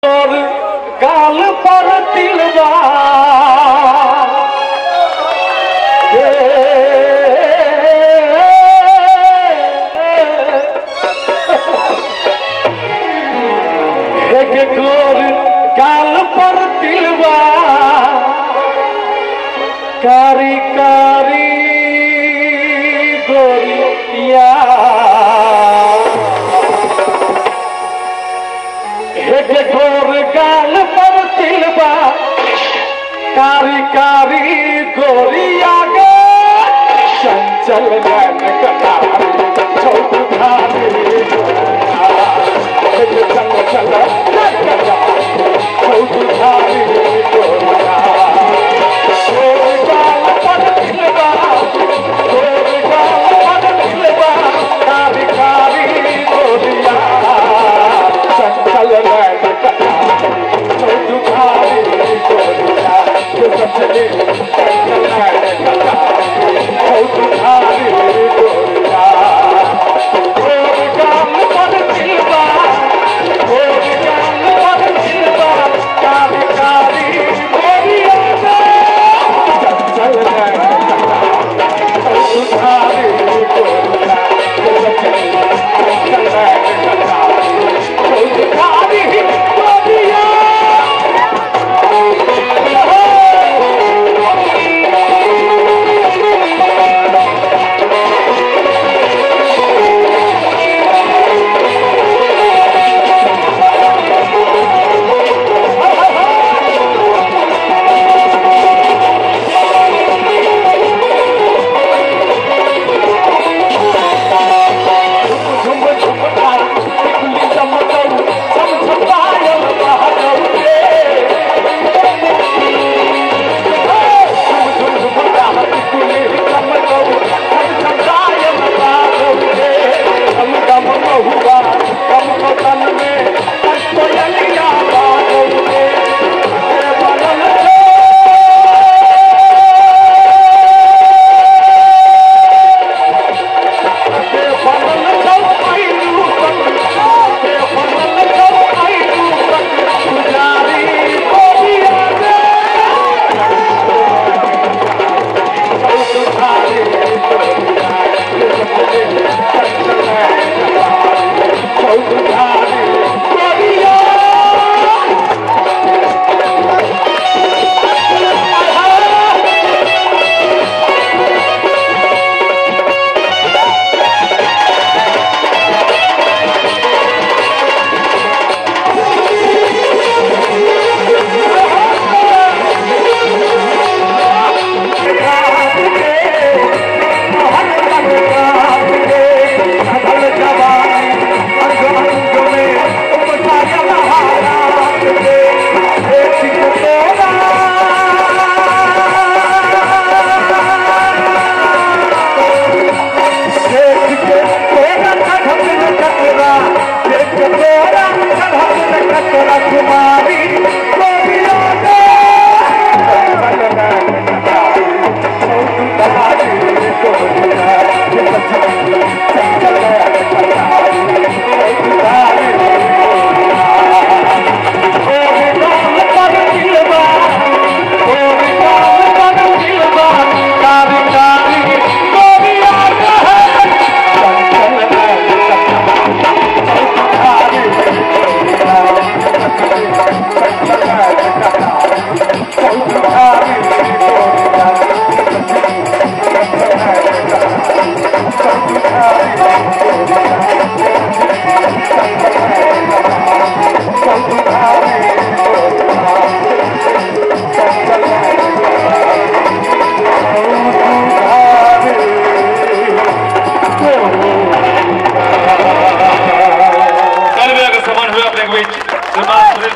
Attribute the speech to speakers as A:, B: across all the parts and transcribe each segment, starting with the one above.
A: और काल पर तिलवा एक गोर काल पर तिलवा कारी कारी गोरिया एक गोर गाल पर तिलवा कारी कारी गोरिया गे चंचल नैन कटारी चौधारी चंचल नैन कटारी चौधारी गोरिया गोर गाल पर तिलवा गोर गाल पर तिलवा कारी कारी गोरिया चंचल नैन कटारी चौधारी गोरिया चंचल नैन कटारी चौधारी गोरिया गोर गाल पर तिलवा गोर गाल पर तिलवा कारी कारी गोरिया चंचल नैन कटारी चौधारी गोरिया चंचल नैन कटारी चौधारी गोरिया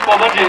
B: पवन जी